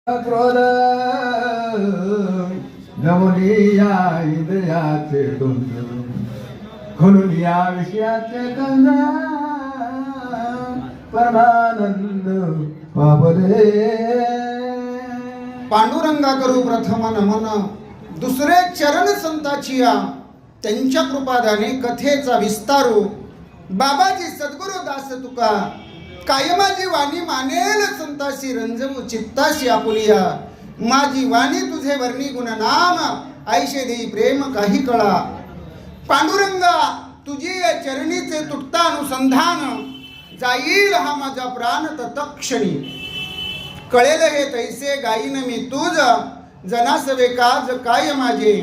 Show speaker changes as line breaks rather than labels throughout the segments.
क्रोध नवलिया हृदयाचे द्वंद्व खोलून या विषयाचे गंध परमानंद पावले.
पांडुरंगा करू प्रथम नमन, दुसरे चरण संताची या त्यांच्या कृपादाने कथेचा विस्तारू. बाबाजी सद्गुरु दास तुका कायमाजी वाणी मानेल संतासी रंजवू चित्ताशी आपुलिया. माझी वाणी तुझे वर्णी गुणनाम आयशे देई प्रेम काही कळा. पांडुरंगा तुझी या चरणीचे तुटता अनुसंधान, जाईल हा माझा प्राण तत्क्षणी. कळेल हे तैसे गाईन मी तुझ, जनासवे काज काय माझे.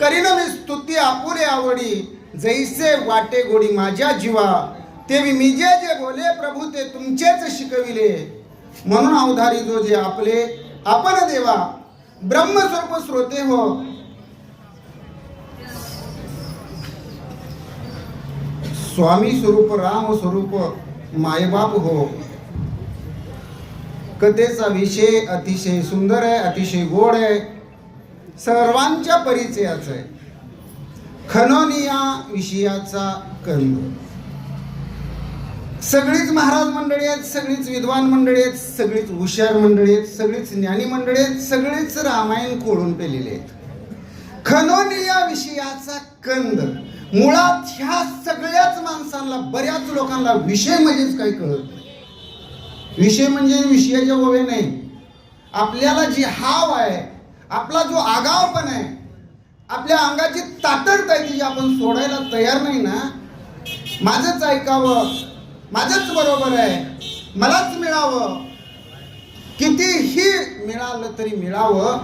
करीन मी स्तुती आपुले आवडी, जैसे वाटे गोडी माझ्या जीवा. तेवी मी जे जे बोले प्रभू ते तुमचेच शिकविले. म्हणून अवधारी जो जे आपले आपण देवा, ब्रह्मस्वरूप श्रोते हो. स्वामी स्वरूप राम स्वरूप मायबाप हो. कथेचा विषय अतिशय सुंदर आहे, अतिशय गोड आहे, सर्वांच्या परिचयाचा आहे. खनोनी या विषयाचा कंद. सगळीच महाराज मंडळी आहेत, सगळीच विद्वान मंडळी आहेत, सगळीच हुशार मंडळी आहेत, सगळीच ज्ञानी मंडळी आहेत, सगळीच रामायण कोळून पेलेले आहेत. खनोनी या विषयाचा कंद. मुळात ह्या सगळ्याच माणसांना, बऱ्याच लोकांना विषय म्हणजेच काही कळत नाही. विषय म्हणजे विषयाच्या ओवे नाही. आपल्याला जी हाव आहे, आपला जो आगावपण आहे, आपल्या अंगाची तातडता आहे, ती आपण सोडायला तयार नाही ना. माझंच ऐकावं, माझंच बरोबर आहे, मलाच मिळावं, कितीही मिळालं तरी मिळावं,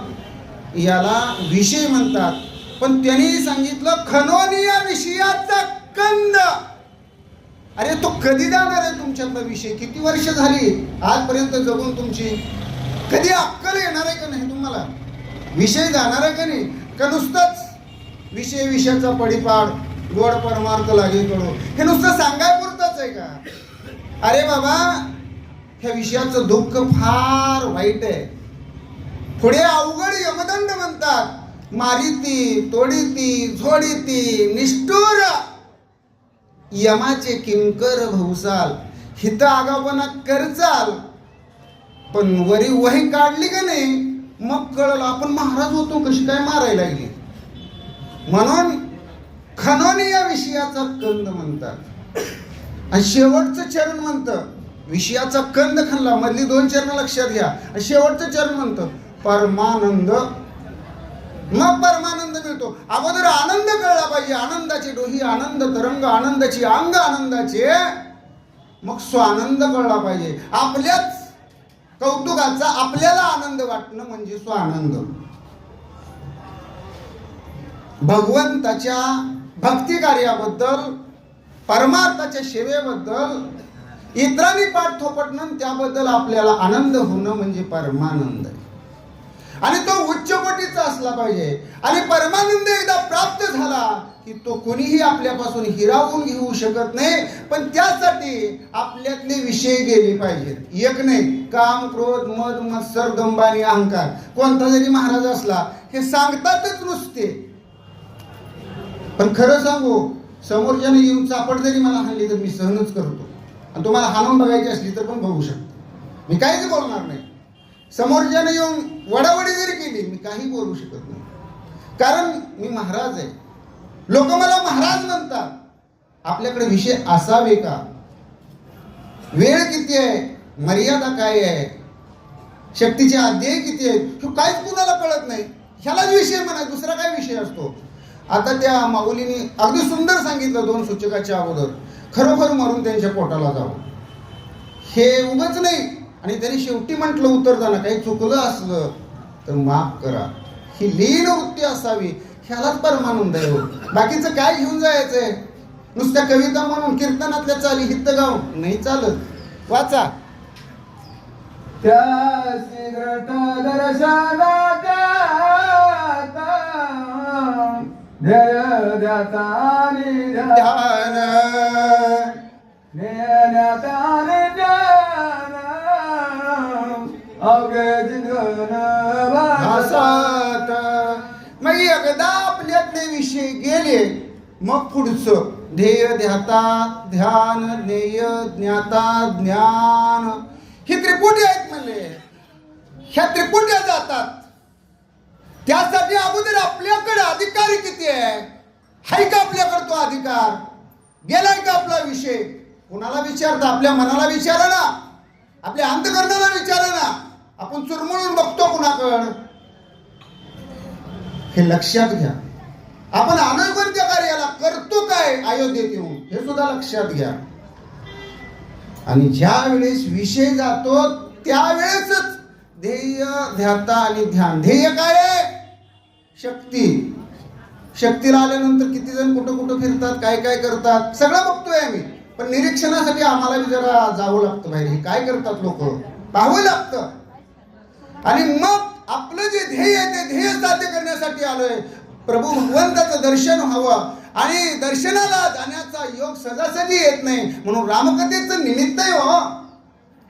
याला विषय म्हणतात. पण त्यांनी सांगितलं खनोनी या विषयाचा कंद. अरे तो कधी जाणार आहे तुमच्यातला विषय? किती वर्ष झाली आजपर्यंत जगून तुमची? कधी अक्कल येणार आहे का नाही तुम्हाला? विषय जाणार आहे का नाही? का नुसतंच विषय विषयाचा पडीपाड, गोड परमार्थ लागे कळो, हे नुसतं सांगाय पुरतच आहे का? अरे बाबा, ह्या विषयाचं दुःख फार वाईट आहे. पुढे अवघड यमदंड म्हणतात. मारिती, तोडीती, झोडीती, निष्ठुर यमाचे किंकर भौसाल. हित आगावपणा करचाल, पण वरी वही काढली का नाही, मग कळलं आपण महाराज होतो, कशी काय मारायला लागली. म्हणून खनोनी या विषयाचा कंद म्हणतात. आणि शेवटचं चरण म्हणतं, विषयाचा कंद खणला, मधली 2 चरण लक्षात घ्या. आणि शेवटचं चरण म्हणतं परमानंद. मग परमानंद मिळतो. अगोदर आनंद कळला पाहिजे. आनंदाचे डोही, आनंद तरंग, आनंदाची अंग आनंदाचे. मग स्वानंद कळला पाहिजे. आपल्याच कौतुकाचा आपल्याला आनंद वाटणं म्हणजे स्वानंद. भगवंताच्या भक्ती कार्याबद्दल, परमार्थाच्या सेवेबद्दल इतरांनी पाठ थोपटणं, त्याबद्दल आपल्याला आनंद होणं म्हणजे परमानंद आहे. आणि तो उच्च कोटीचा असला पाहिजे. आणि परमानंद एकदा प्राप्त झाला की तो कोणीही आपल्यापासून हिरावून घेऊ शकत नाही. पण त्यासाठी आपल्यातले विषय गेले पाहिजेत. एक नाही, काम, क्रोध, मद, मत्सर, दंभ आणि अहंकार. कोणता जरी महाराज असला, हे सांगतातच नुसते. पण खरं सांगू, समोरच्याने येऊन चापट जरी मला हाणली तर मी सहनच करतो. आणि तुम्हाला हाणून बघायची असली तर पण बघू शकतो, मी काहीच बोलणार नाही. समोरच्याने येऊन वडावडी जरी केली, मी काही बोलू शकत नाही, कारण मी महाराज आहे. लोक मला महाराज म्हणतात. आपल्याकडे विषय असावे का? वेळ किती आहे, मर्यादा काय आहे, शक्तीचे अध्याय किती आहेत, हे काहीच कुणाला कळत नाही. ह्यालाच विषय म्हणा, दुसरा काय विषय असतो. आता त्या माऊलीने अगदी सुंदर सांगितलं 2 सूचकाच्या अगोदर, खरोखर मरून त्यांच्या पोटाला जावं, हे उगाच नाही. आणि त्यांनी शेवटी म्हटलं उतरताना, काही चुकलं असलं तर माफ करा. ही लीन वृत्ती असावी, ह्यालाच परमानंद आहे. बाकीचं काय घेऊन जायचंय? नुसत्या कविता म्हणून, कीर्तनातल्या चाली हित गाव नाही चालत. वाचा.
त्या दर्शना ध्येय ध्याता ध्यान, ध्येय ध्याता ध्यान, अवघे जिंगण भासात.
मग एकदा आपल्यातले विषय गेले मग पुढचं ध्येय ध्याता ध्यान ज्ञेय ज्ञाता ज्ञान ही त्रिपुटी आहेत म्हणले. ह्या त्रिपुट्या जातात. त्यासाठी अगोदर आपल्याकडे अधिकारी किती आहे का आपल्याकडे तो अधिकार? गेलाय का आपला विषय? कुणाला विचारता? आपल्या मनाला विचारा ना, आपल्या अंतकरणाला विचारा ना. आपण चुरमुळून बघतो कुणाकडं? हे लक्षात घ्या. आपण अनवद्य कार्याला करतो काय अयोध्येत येऊन हे सुद्धा लक्षात घ्या. आणि ज्या वेळेस विषय जातो त्यावेळेसच ध्येय ध्याता आणि ध्यान. ध्येय काय आहे? शक्ती. शक्तीला आल्यानंतर किती जण कुठं कुठं फिरतात, काय काय करतात सगळं बघतोय आम्ही. पण निरीक्षणासाठी आम्हाला जरा जावं लागतं बाहेर. हे काय करतात लोक पाहावं लागतं. आणि मग आपलं जे ध्येय आहे ते ध्येय साध्य करण्यासाठी आलोय. प्रभू भगवंताचं दर्शन व्हावं आणि दर्शनाला जाण्याचा योग सहजासहजी येत नाही. म्हणून रामकथेचं निमित्त आहे हो,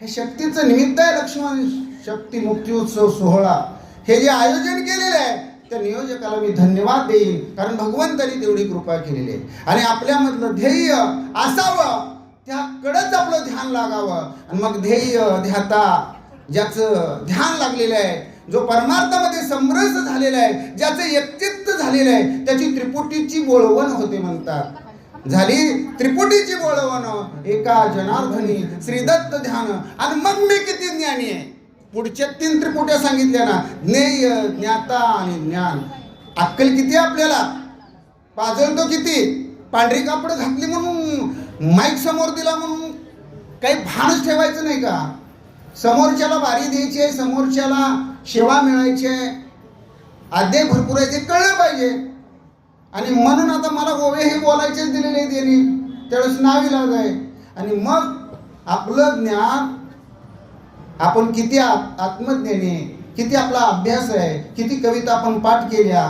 हे शक्तीचं निमित्त आहे. लक्ष्मण शक्ती मुक्ती उत्सव सोहळा हे जे आयोजन केलेलं आहे त्या नियोजकाला मी धन्यवाद देईन. कारण भगवंतांनी तेवढी कृपा केलेली आहे. आणि आपल्यामधलं ध्येय असावं त्याकडेच आपलं ध्यान लागावं. आणि मग ध्येय ध्याता ज्याचं ध्यान लागलेलं आहे, जो परमार्थामध्ये समरस झालेला आहे, ज्याचं एकचित्त झालेलं आहे, त्याची त्रिपुटीची बोळवण होते म्हणतात. झाली त्रिपुटीची बोळवण एका जनार्दनी श्रीदत्त ध्यान. आणि मग मी किती ज्ञानी आहे. पुढच्या 3 त्रिपुट्या सांगितल्या ना, ज्ञेय ज्ञाता आणि ज्ञान. अक्कल किती आपल्याला? पाजळतो किती? पांढरी कापड घातली म्हणून माईक समोर दिला म्हणून काही भानच ठेवायचं नाही का? समोरच्याला बारी द्यायची आहे, समोरच्याला सेवा मिळायची आहे, अध्याय भरपूर आहे ते कळलं पाहिजे. आणि म्हणून आता मला ओवे हे बोलायचेच दिलेले आहेत त्यांनी, त्यावेळेस नाविलाज आहे. आणि मग आपलं ज्ञान आपण किती आत्मज्ञानी, किती आपला अभ्यास आहे, किती कविता आपण पाठ केल्या.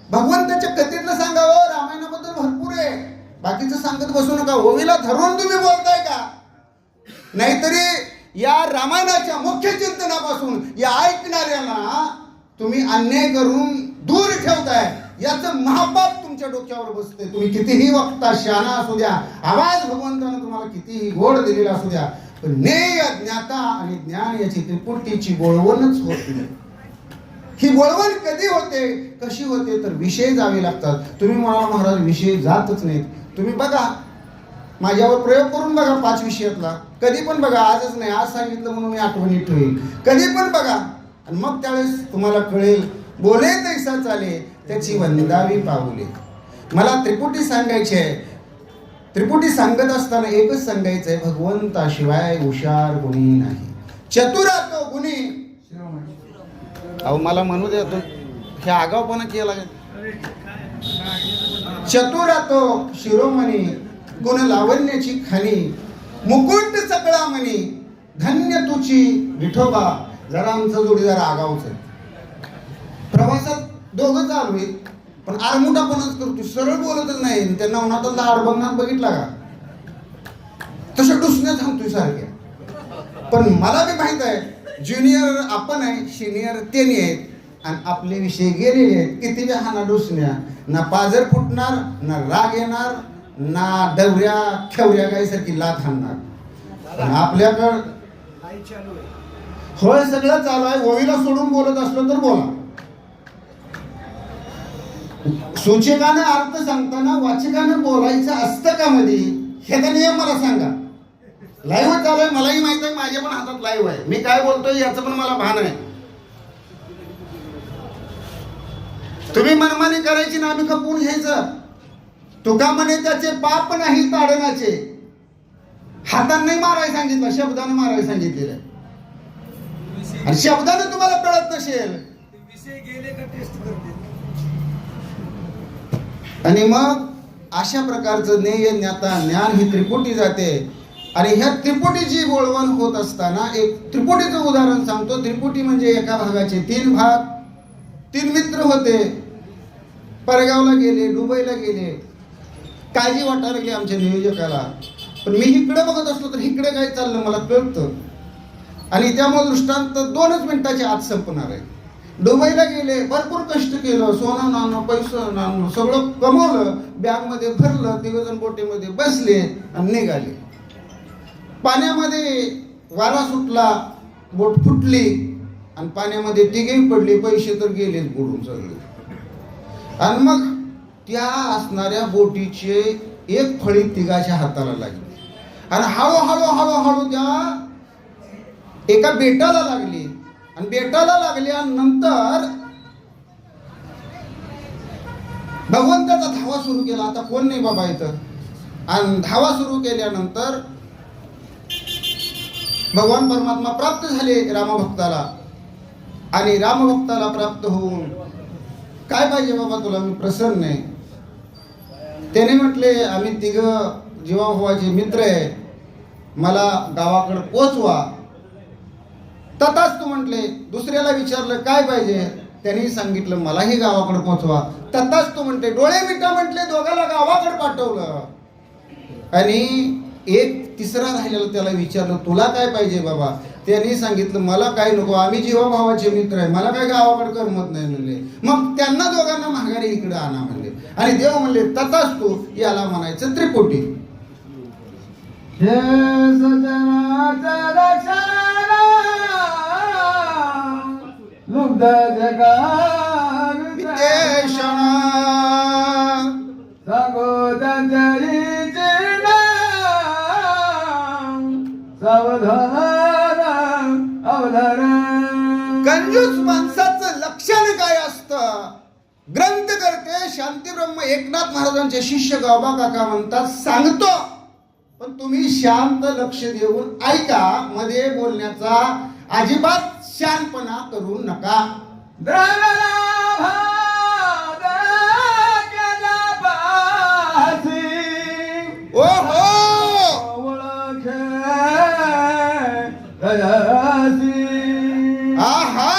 भगवंताच्या कथेतलं सांगावं. रामायणाबद्दल भरपूर आहे, बाकीचं सांगत बसू नका. ओवीला धरून तुम्ही बोलताय का? नाहीतरी या रामायणाच्या मुख्य चिंतनापासून या ऐकणाऱ्यांना तुम्ही अन्याय करून दूर ठेवताय. याचं महापाप तुमच्या डोक्यावर बसते. तुम्ही कितीही वक्ता शहाणा असू द्या, आवाज भगवंतानं तुम्हाला कितीही गोड दिलेला असू द्या, पण ज्ञेय ज्ञाता आणि ज्ञान याची त्रिपुटीची बोळवणच होत नाही. ही बोळवण कधी होते, कशी होते? तर विषय जावे लागतात. तुम्ही म्हणाला महाराज विषय जातच नाहीत. तुम्ही बघा, माझ्यावर प्रयोग करून बघा 5 विषयातला. कधी पण बघा, आजच नाही, आज सांगितलं म्हणून मी आठवणीत ठेवीन. कधी पण बघा आणि मग त्यावेळेस तुम्हाला कळेल. बोले तैसा चाले त्याची वंदावी पाऊले. मला त्रिपुटी सांगायची आहे. त्रिपुटी सांगत असताना एकच सांगायचं आहे, भगवंताशिवाय हुशार गुणी नाही. चतुरा तो गुणी. अहो मला म्हणू द्या, तो हे आगावपणा केला. चतुरा तो शिरोमणी गुण लावण्याची खाणी. मुकुट सकळा मणी धन्य तुची विठोबा. जरा आमचा जोडीदार आगावच आहे. प्रवासात दोघं चालू आहेत पण आरमुटापणच करतो, सरळ बोलतच नाही. त्यांना उन्हातला आडबंगात बघितला का तसं डुसण्या थांबतोय सारख्या. पण मला बी माहित आहे ज्युनियर आपण आहे, सिनियर त्यांनी आहेत. आणि आपले विषय गेलेले आहेत. किती बी हाना डुसण्या, ना पाजर फुटणार, ना राग येणार, ना डवऱ्या खेवऱ्या गायसारखी लाथ हाणणार. आपल्याकडं होय सगळं चालू आहे. ओवीला सोडून बोलत असलो तर बोला. सूचकानं अर्थ सांगताना वाचकानं बोलायचं असतं का मध्ये? हे तर नियम मला सांगा. लाईव्ह चालू आहे, मलाही माहित आहे, माझ्या पण हातात लाईव्ह आहे. मी काय बोलतोय याचं पण मला भान आहे. तुम्ही मनमानी करायची ना, आम्ही खपवून घ्यायचं. तुका म्हणे त्याचे पाप नाही ताडण्याचे. हातानं नाही मारायला सांगितलं, शब्दानं मारायला सांगितलेलं आहे. आणि शब्दानं तुम्हाला कळत नसेल आणि मग अशा प्रकारचं ज्ञेय ज्ञाता ज्ञान ही त्रिपुटी जाते. आणि ह्या त्रिपुटीची बोळवण होत असताना एक त्रिपुटीचं उदाहरण सांगतो. त्रिपुटी म्हणजे एका भागाचे 3 भाग. 3 मित्र होते, परगावला गेले, दुबईला गेले. काळजी वाटायला लागली आमच्या नियोजकाला. पण मी इकडे बघत असलो तर इकडे काय चाललं मला कळतं. आणि त्यामुळे दृष्टांत 2च मिनिटाच्या आत संपणार आहे. दुबईला गेले, भरपूर कष्ट केलं, सोनं नाणं पैसं नाणं सगळं कमवलं, बॅगमध्ये भरलं, 3 जण बोटीमध्ये बसले आणि निघाले. पाण्यामध्ये वारा सुटला, बोट फुटली आणि पाण्यामध्ये तिघेही पडले, पैसे तर गेलेच बुडून सगळे. आणि मग त्या असणाऱ्या बोटीचे एक फळी तिघाच्या हाताला लागली आणि हळूहळू त्या एका बेटाला लागली. आणि बेटाला लागल्यानंतर भगवंताचा धावा सुरू केला. आता कोण नाही बाबा इथं. आणि धावा सुरू केल्यानंतर भगवान परमात्मा प्राप्त झाले रामभक्ताला. आणि रामभक्ताला प्राप्त होऊन काय पाहिजे बाबा तुला, मी प्रसन्न आहे. त्याने म्हटले आम्ही 3 जीवाभावाचे मित्र आहे, मला गावाकडे पोचवा. तथास्तु म्हटले. दुसऱ्याला विचारलं काय पाहिजे, त्यांनी सांगितलं मलाही गावाकडे पोचवा. तथास्तु म्हटले. डोळे मिटा म्हटले, दोघाला गावाकडे पाठवलं. आणि एक तिसरा राहिलेला त्याला विचारलं तुला काय पाहिजे बाबा. त्यांनी सांगितलं मला काही नको, आम्ही जीवाभावाचे मित्र आहे, मला काय गावाकडे करमत नाही म्हणले. मग त्यांना दोघांना माघारी इकडे आणा म्हणले. आणि देव म्हणले तथास्तु, याला म्हणायचं त्रिपुटी.
हे सजनाचं रक्षण लुब्ध जगावितेषण सगोदरीचे सावधान अवधान.
कंजूस माणसाचं लक्षण काय असतं? ग्रंथ करते शांतीब्रह्म एकनाथ महाराजांचे शिष्य गावबा काका म्हणतात सांगतो, पण तुम्ही शांत लक्ष देऊन ऐका. मध्ये बोलण्याचा अजिबात शांतपणा करू नका. ओ हो आहा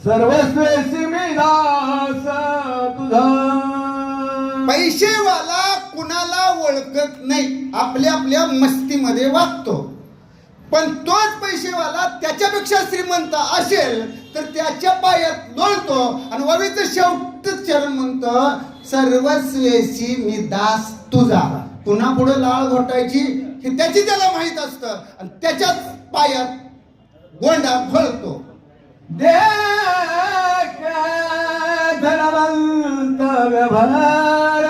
सर्वस्वेशी मी दास तुझा.
पैसेवाला कुणाला ओळखत नाही, आपल्या आपल्या मस्तीमध्ये वागतो. पण तोच पैसेवाला त्याच्यापेक्षा श्रीमंत असेल तर त्याच्या पायात लोळतो आणि ववीचं शेवटच चरण म्हणतं सर्वस्वेशी मी दास तुझा. पुन्हा पुढे लाळ घोटायची हे त्याची त्याला माहित असतं आणि त्याच्याच पायात गोंडा फळतो.
धनवंत व्यवहार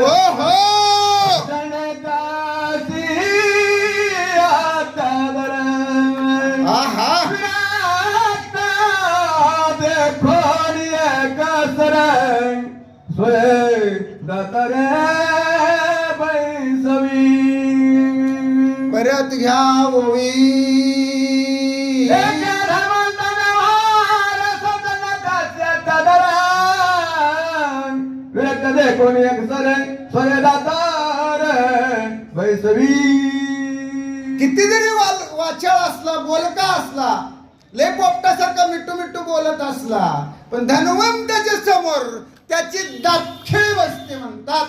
ओ हो आहा परत घ्या ओवी.
कोणी एक सरे दातार वैसवी.
किती जरी वाचाळ असला, बोलका असला, लय पोपटासारखा मिट्टू मिट्टू बोलत असला, पण धनवंताच्या समोर त्याची दाखिळ बसते म्हणतात.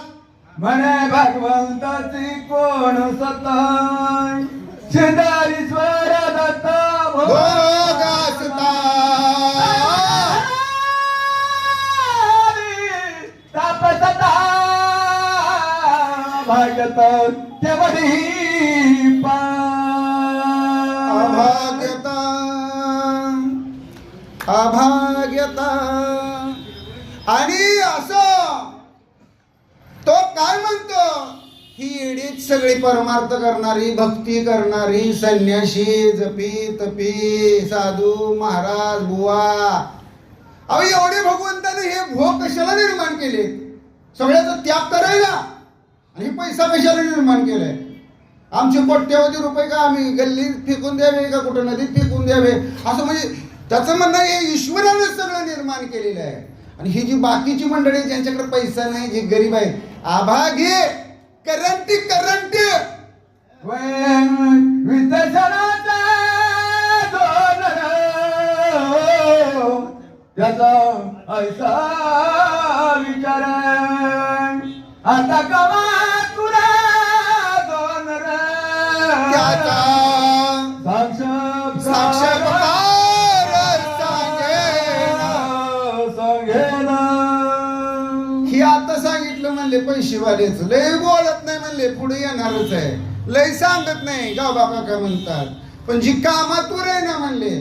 म्हणे भगवंताची कोण सत्ता शेजारी स्वर दत्ता
भोगासता.
तापसता भाग्यत केवढी पा
अभाग्यता अभाग्यता. आणि असं तो काय म्हणतो, ही एडीच सगळी परमार्थ करणारी, भक्ती करणारी, संन्याशी, जपी तपी, साधू महाराज बुवा, अहो एवढे भगवंताने हे भोग कशाला निर्माण केले? सगळ्याचा त्याग करायला. आणि पैसा कशाला निर्माण केलाय? आमचे कोट्यावधी रुपये का आम्ही गल्लीत फेकून द्यावे का कुठं नदीत फेकून द्यावे असं, म्हणजे त्याचं म्हणणं हे ईश्वराने सगळं निर्माण केलेलं आहे. आणि ही जी बाकीची मंडळी ज्यांच्याकडे पैसा नाही, जे गरीब आहेत, आभागे करंटी करंटी
त्याचा ऐसा विचार आता कमा तुला दोन रे
त्याचा
साक्षात्कार सांगेन
ही आता सांगितलं म्हणले पैसेवालेच लय बोलत नाही म्हणले पुढे येणारच आहे लय सांगत नाही गावबा काका म्हणतात पण जी कामातूर आहे ना म्हणले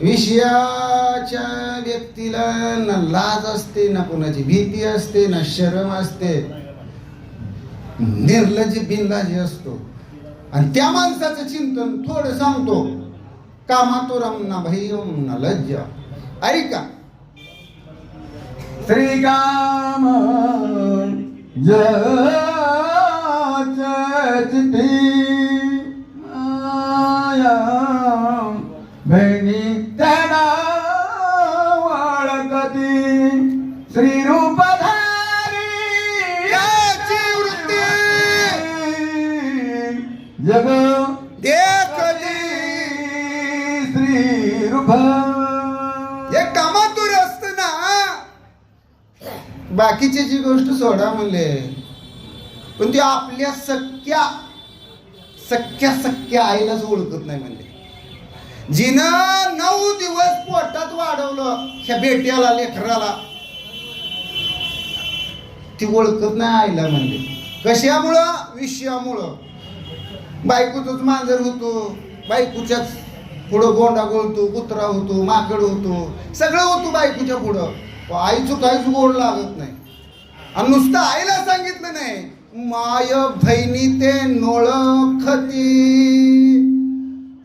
विषयाच्या व्यक्तीला ना लाज असते ना कोणाची भीती असते ना शरम असते निर्लज्ज बिनलाजी असतो आणि त्या माणसाचं चिंतन थोडं सांगतो कामातुरम ना भयम ना लज्जा ऐका
श्रीकाम चिठी बहिणी त्यांना वाळकती श्री रूपधारी
याची वृत्ती
जग
देखली
श्री रूप
हे कामातूर असत ना बाकीची जी गोष्ट सोडा म्हणले पण ती आपल्या सख्या आईलाच ओळखत नाही म्हणले जिनं 9 दिवस पोटात वाढवलं ह्या बेट्याला लेकराला ती ओळखत नाही आईला म्हणले कशामुळं विषयामुळं बायकोचंच मांजर होतो बायकोच्याच पुढं गोंडा गोळतो कुत्रा होतो माकड होतो सगळं होतो बायकोच्या पुढं आईचं काहीच गोड लागत नाही आणि नुसतं आईला सांगितलं नाही माय बहिणी ते नोळखती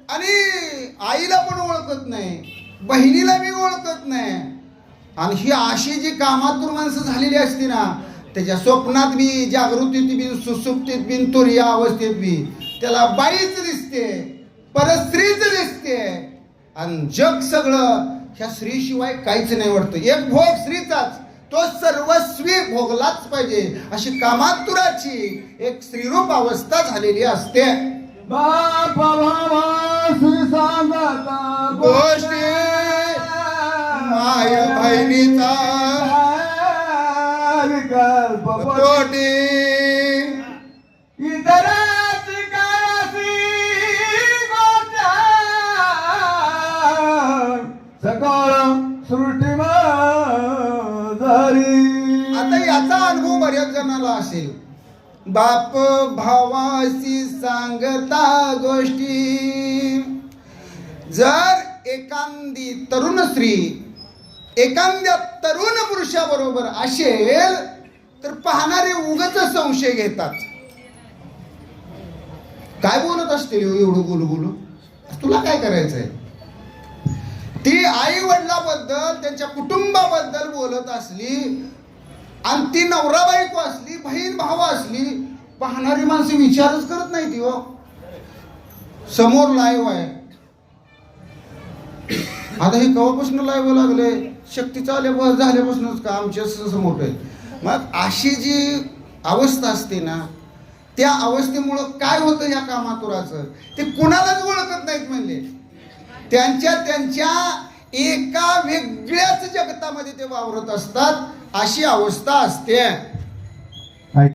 आणि आईला पण ओळखत नाही बहिणीला बी ओळखत नाही आणि ही अशी जी कामातूर माणसं झालेली असती ना त्याच्या स्वप्नात बी जागृतीत बी सुसुप्तीत बी तुर्या अवस्थेत बी त्याला बाईच दिसते परत स्त्रीच दिसते आणि जग सगळं ह्या स्त्रीशिवाय काहीच नाही वाटतं एक भोग स्त्रीचाच तो सर्वस्वी भोगलाच पाहिजे अशी कामातुराची एक स्त्रीरूप अवस्था झालेली असते
बाप भावासी सांगता
गोष्टी माय बहिणीचा
विकल्प
पोटी
इतराची कायासी गोष्ट सकळ सृष्टी
आता याचा अनुभव बऱ्याच जणाला असेल बाप भावाशी सांगता गोष्टी जर एखादी तरुण स्त्री एखाद्या तरुण पुरुषाबरोबर असेल तर पाहणारे उगाच संशय घेतात काय बोलत असतील एवढं बोलू बोलू तुला काय करायचंय ती आई वडिलाबद्दल त्यांच्या कुटुंबाबद्दल बोलत असली आणि ती नवरा बायको असली बहीण भाव असली पाहणारी माणसं विचारच करत नाही ती हो समोर लाईव्ह आहे आता हे केव्हापासून लाईव्ह लागले शक्ती झाल्यापासूनच का आमच्या समोर आहे मग अशी जी अवस्था असते ना त्या अवस्थेमुळं काय होतं या कामातुराचं ते कुणालाच ओळखत नाहीत म्हणले त्यांच्या एका वेगळ्याच जगतामध्ये ते वावरत असतात अशी अवस्था असते